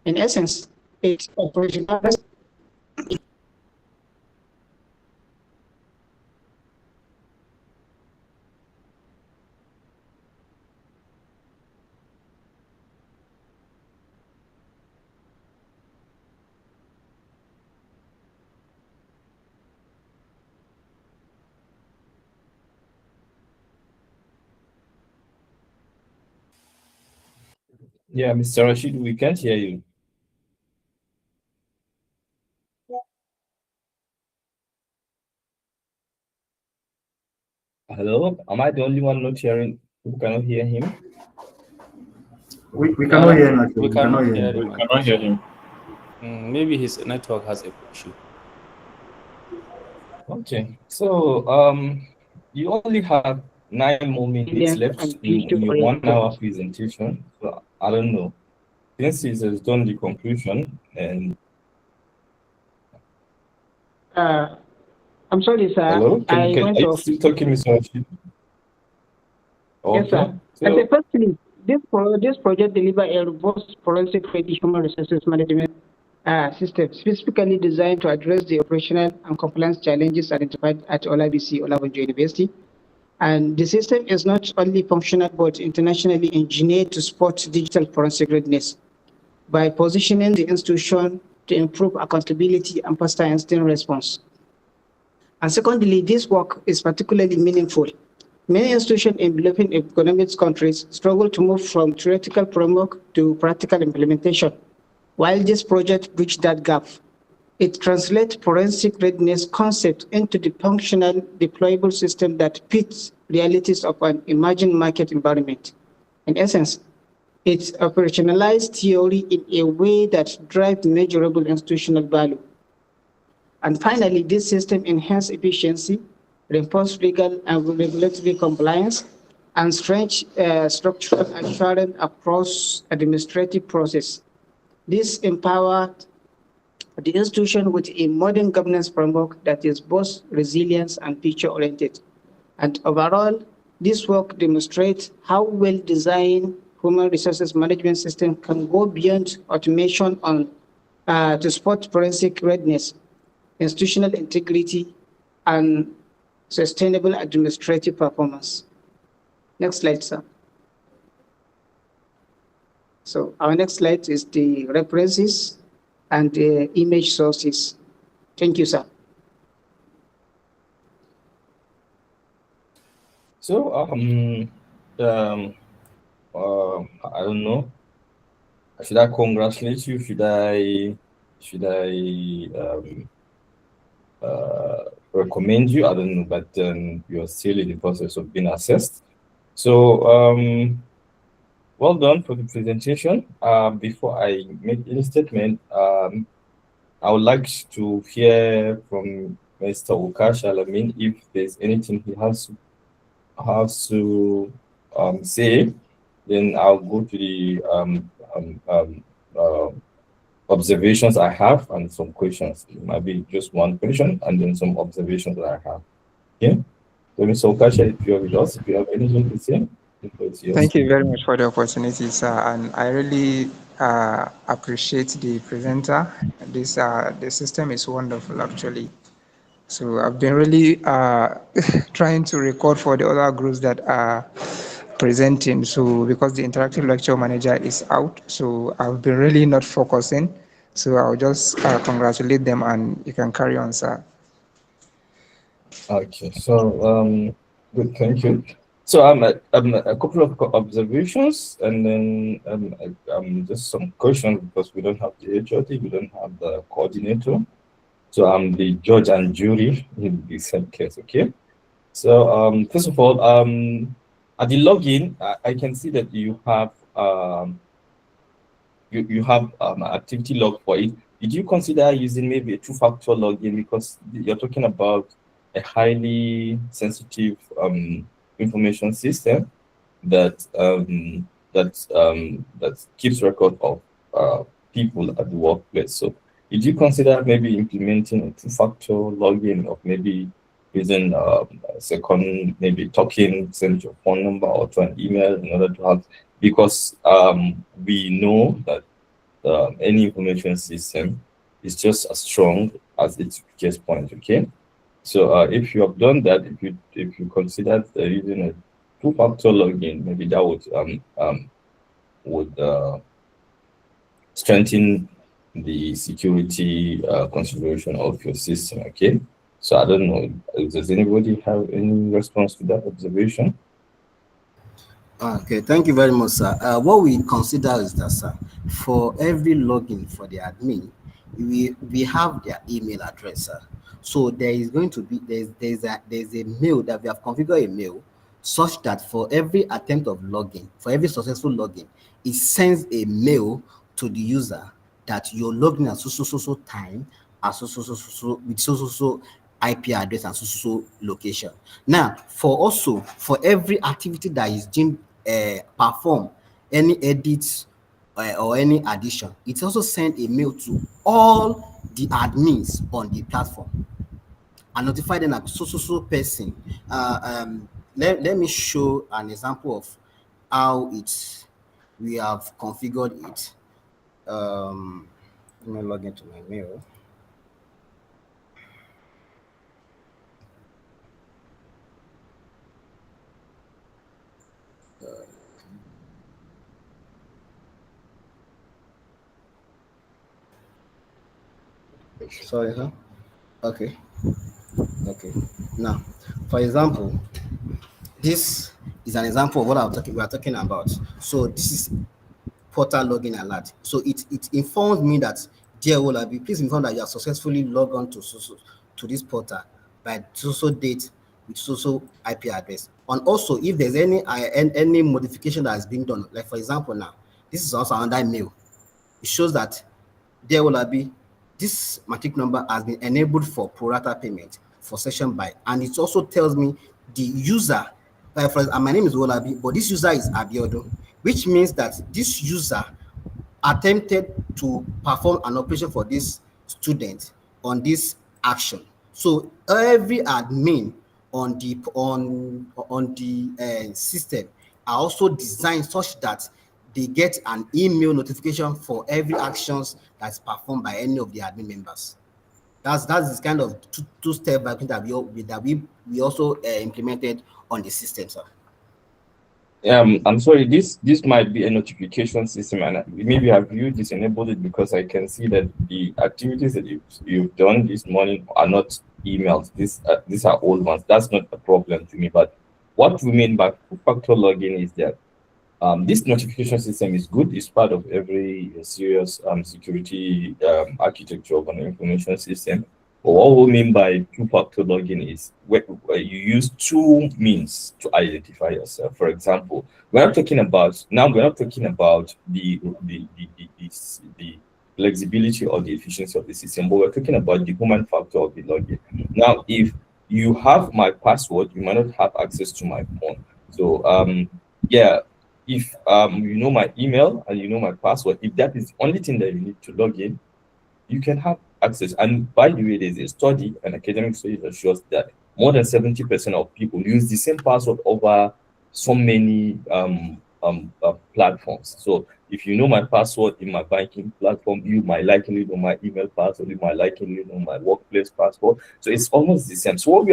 In essence, it operationalizes. Yeah, Mr. Rashid, we can't hear you. Hello? Am I the only one not hearing? Who cannot hear him? We cannot hear him. Actually. We cannot hear him. We cannot hear him. Maybe his network has an issue. Okay, so you only have 9 more minutes left And in your 1 hour future-oriented. presentation. So I don't know. Since he has done the conclusion and I'm sorry, sir. hello, I are went you off. still talking, Mr. Rashid? Yes, Okay. sir. And So firstly, this project delivers a robust forensic-ready human resources management system specifically designed to address the operational and compliance challenges identified at Olabisi Olabunjo University. And the system is not only functional but internationally engineered to support digital forensic readiness by positioning the institution to improve accountability and faster incident response. And secondly, this work is particularly meaningful. Many institutions in developing economic countries struggle to move from theoretical framework to practical implementation. While this project bridges that gap, it translates forensic readiness concept into the functional, deployable system that fits realities of an emerging market environment. In essence, it operationalized theory in a way that drives measurable institutional value. And finally, this system enhances efficiency, reinforces legal and regulatory compliance, and strengthens structural assurance across administrative process. This empowers the institution with a modern governance framework that is both resilient and future-oriented. And overall, this work demonstrates how well-designed human resources management system can go beyond automation to support forensic readiness, institutional integrity, and sustainable administrative performance. Next slide, sir. So our next slide is the references and the image sources. Thank you, sir. So I don't know. Should I congratulate you? Should I recommend you? I don't know, but you're still in the process of being assessed. So well done for the presentation. Before I make any statement, I would like to hear from Mr. Ukash Alamin if there's anything he has to say. Then I'll go to the observations I have and some questions. It might be just one question and then some observations that I have. Okay. So Mr. Ukash, if you're with us, if you have anything to say, thank you very much for the opportunity, sir. And I really appreciate the presenter. The system is wonderful, actually. So I've been really trying to record for the other groups that are presenting. So because the interactive lecture manager is out, so I've been really not focusing. So I'll just congratulate them, and you can carry on, sir. Okay, so good, thank you. So a couple of observations and then just some questions because we don't have the HOD, we don't have the coordinator. So I'm the judge and jury in the same case, okay? So first of all, at the login, I can see that you have um, you have activity log for it. Did you consider using maybe a two-factor login, because you're talking about a highly sensitive information system that that keeps record of people at the workplace? So did you consider maybe implementing a two-factor login, of maybe using a second, maybe talking, send your phone number or to an email in order to have, because we know that any information system is just as strong as its weakest point. Okay, so if you have done that, if you consider using a two-factor login, maybe that would strengthen the security consideration of your system. Okay, so I don't know, does anybody have any response to that observation? Okay, thank you very much, sir. What we consider is that, sir, for every login for the admin, we have their email address, sir. So there is going to be there's a mail that we have configured, a mail such that for every attempt of login, for every successful login, it sends a mail to the user that you're logging at so time, at with IP address and so location. Now, for also for every activity that is being performed, any edits or any addition, it also send a mail to all the admins on the platform and notify them that person. Let me show an example of how it's we have configured it. Let me log into my mail. Sorry, huh? Okay. Okay. Now, for example, this is an example of what we are talking about. So this is portal login alert. So it informs me that, dear Olabi, please inform that you have successfully logged on to this portal by date with IP address. And also, if there's any modification that has been done, like for example, now this is also another mail. It shows that, dear Olabi, this matric number has been enabled for pro rata payment for session by, and it also tells me the user. For example, my name is Olabi, but this user is Abiodun, which means that this user attempted to perform an operation for this student on this action. So every admin on the system are also designed such that they get an email notification for every actions that's performed by any of the admin members. That's this kind of two-step that we also implemented on the system, sir. I'm sorry, this might be a notification system, and maybe I've you disabled it, because I can see that the activities that you've done this morning are not emails. These are old ones. That's not a problem to me. But what we mean by two-factor login is that this notification system is good. It's part of every serious security architecture of an information system. But what we mean by two-factor login is where you use two means to identify yourself. For example, we're not talking about the flexibility or the efficiency of the system, but we're talking about the human factor of the login. Now, if you have my password, you might not have access to my phone. So yeah, if you know my email and you know my password, if that is the only thing that you need to log in, you can have access. And by the way, there's a study, an academic study, that shows that more than 70% of people use the same password over so many platforms. So if you know my password in my banking platform, you might likely know my email password, you might likely know my workplace password. So it's almost the same. So what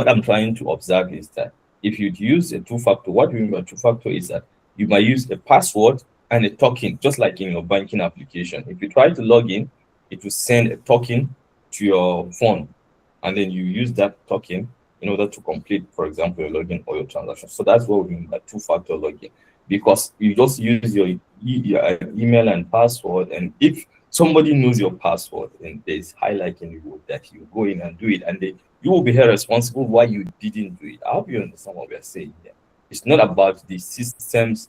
I'm trying to observe is that if you use a two-factor, what we mean by two-factor is that you might use a password and a token, just like in your banking application. If you try to log in, it will send a token to your phone, and then you use that token in order to complete, for example, your login or your transaction. So that's what we mean by two-factor login, because you just use your email and password, and if somebody knows your password, then there's high likelihood that you go in and do it, and you will be held responsible why you didn't do it. I hope you understand what we are saying here. It's not about the system's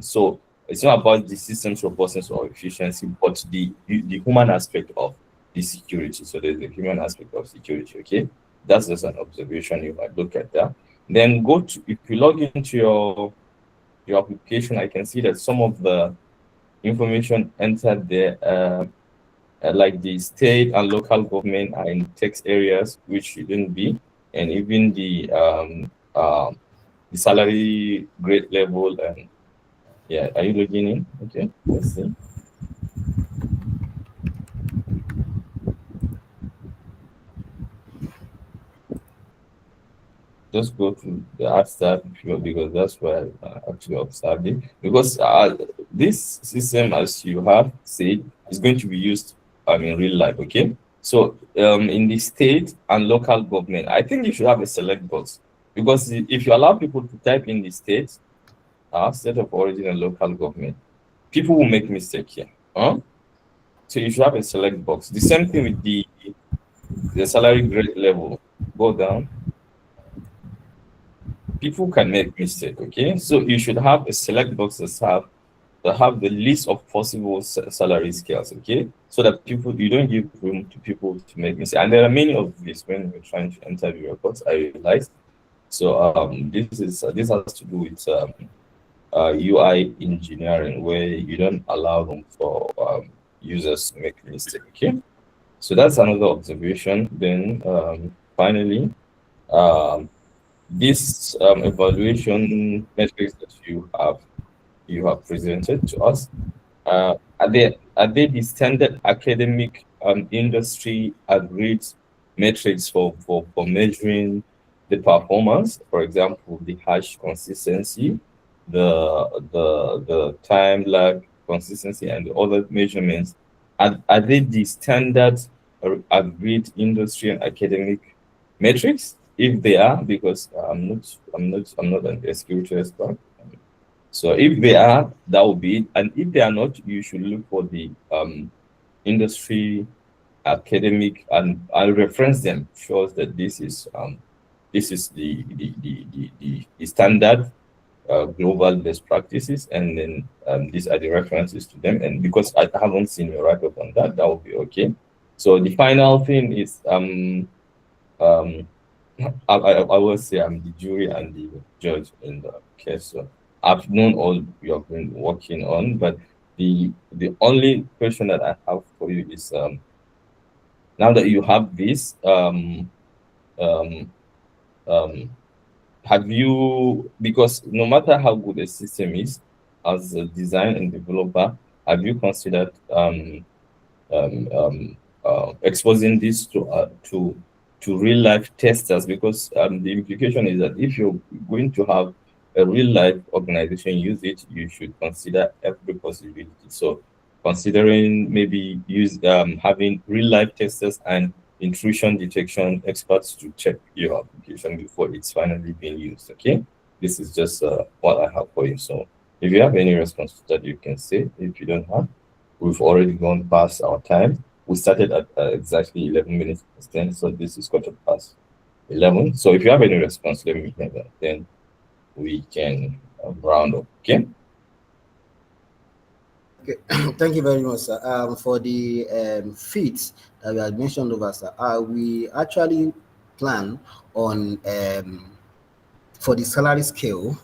So it's not about the system's robustness or efficiency, but the human aspect of the security. So there's the human aspect of security. Okay, that's just an observation you might look at that. Then go to, if you log into your application, I can see that some of the information entered there, like the state and local government are in text areas which shouldn't be, and even the salary grade level. And yeah, are you logging in? Okay, let's see. Just go to the art tab because that's where I actually observed it. Because this system, as you have said, is going to be used in real life. Okay, so in the state and local government, I think you should have a select box, because if you allow people to type in the state, state of origin and local government, people will make mistake here. So you should have a select box. The same thing with the salary grade level. Go down. People can make mistake. Okay, so you should have a select box that have the list of possible salary scales. Okay, so that you don't give room to people to make mistakes. And there are many of these when we're trying to enter the reports, I realized. So this has to do with UI engineering, where you don't allow them for users to make mistakes. Okay, so that's another observation. Then finally, um, this evaluation metrics that you have presented to us, are they the standard academic industry agreed metrics for measuring the performance? For example, the hash consistency, the time lag consistency, and the other measurements. Are they the standard agreed industry and academic metrics? If they are, because I'm not an security expert. So if they are, that will be it. And if they are not, you should look for the industry academic, and I'll reference them, shows that this is the standard global best practices, and then these are the references to them. And because I haven't seen a write-up on that, that will be okay. So the final thing is I will say I'm the jury and the judge in the case. So I've known all you have been working on, but the only question that I have for you is now that you have this, um, um, have you, because no matter how good a system is, as a design and developer, have you considered um, um, exposing this to real life testers? Because the implication is that if you're going to have a real life organization use it, you should consider every possibility. So considering maybe having real life testers and intrusion detection experts to check your application before it's finally being used. Okay, this is just what I have for you. So if you have any response to that, you can say. If you don't have, we've already gone past our time. We started at exactly 11 minutes past 10, so this is quarter past 11. So if you have any response, let me hear that. Then we can round up. Okay. Okay, thank you very much, sir. For the feats that we had mentioned over, sir, we actually plan on for the salary scale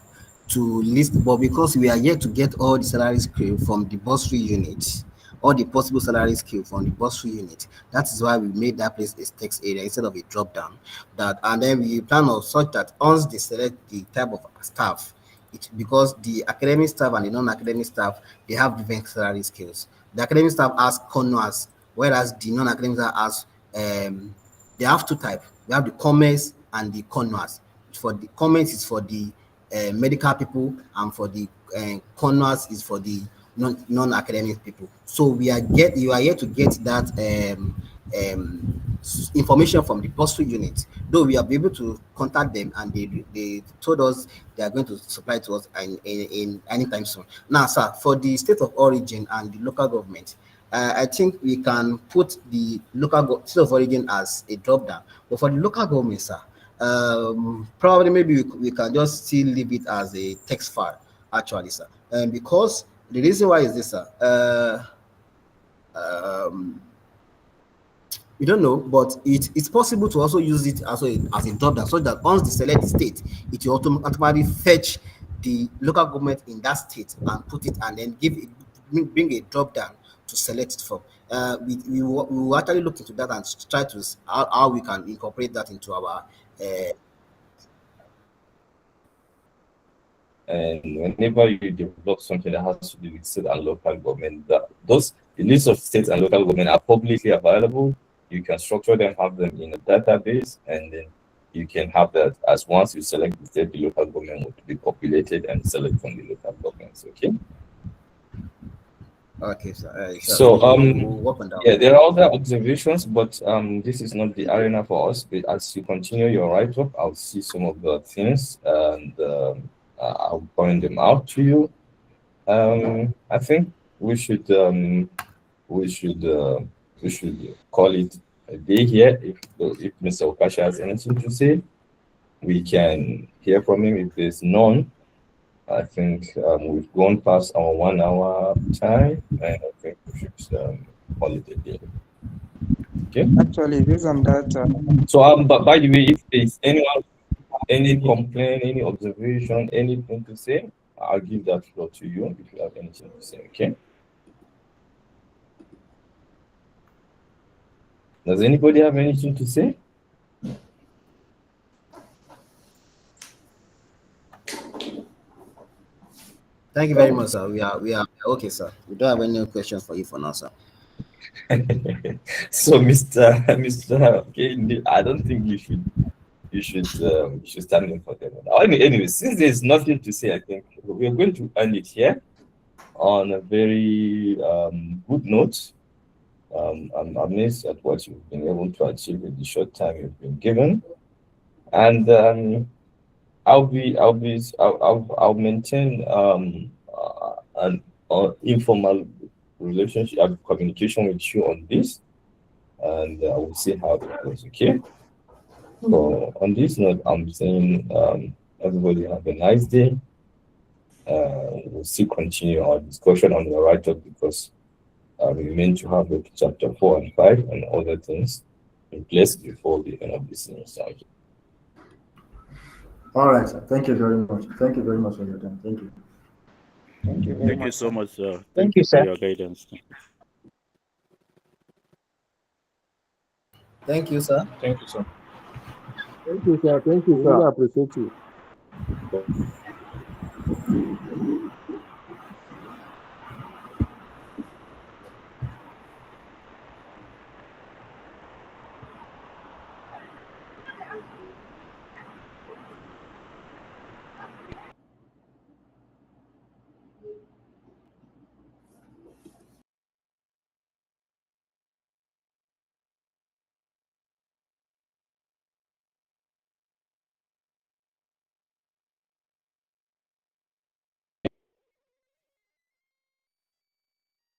to list, but because we are yet to get all the salary scale from the bursary unit, all the possible salary scale from the bursary unit, that is why we made that place a text area instead of a drop down. That, and then we plan on such that once they select the type of staff, it, because the academic staff and the non-academic staff, they have different salary scales. The academic staff has corners, whereas the non-academic staff has they have two types. We have the commerce and the corners. For the commerce is for the medical people, and for the corners is for the non-academic people. So you are here to get that information from the postal unit. Though we are able to contact them, and they told us they are going to supply to us in anytime soon. Now, sir, for the state of origin and the local government, I think we can put the state of origin as a drop down. But for the local government, sir, probably maybe we can just still leave it as a text file. actually, sir. And because the reason why is this, sir. Um, we don't know, but it's possible to also use it as a drop down, so that once they select the state, it will automatically fetch the local government in that state and put it, and then give it, bring a drop down to select it from. We will actually look into that and try to how we can incorporate that into our And whenever you develop something that has to do with state and local government, the list of states and local government are publicly available. You can structure them, have them in a database, and then you can have that as once you select the state, the local government would be populated and select from the local governments. Okay. okay, sir. So We'll work on that. yeah, there are other observations, but this is not the arena for us. But as you continue your write up, I'll see some of the things and I'll point them out to you. I think we should we should uh, we should call it a day here. If Mr. Okasha has anything to say, we can hear from him. If there's none, I think we've gone past our 1 hour time, and I think we should call it a day. Okay. Actually, based on that, So but by the way, if there's anyone any complaint, any observation, anything to say, I'll give that floor to you if you have anything to say. Okay. Does anybody have anything to say? Thank you very much, sir. We are okay, sir. We don't have any questions for you for now, sir. So, Mr. Okay, I don't think you should stand in for them. Anyway, since there's nothing to say, I think we're going to end it here on a very good note. I'm amazed at what you've been able to achieve in the short time you've been given, and I'll maintain an informal relationship, communication with you on this, and we'll see how it goes. Okay. So on this note, I'm saying everybody have a nice day. We'll still continue our discussion on the write-up because we meant to have chapter 4 and 5 and other things in place before the end of this semester. All right, sir. Thank you very much. Thank you very much for your time. Thank you. thank you very Thank you much, so sir. much, sir. Thank you, For sir. your guidance. Thank you, sir. Thank you, sir. Thank you, sir. Thank you, sir. Really appreciate you.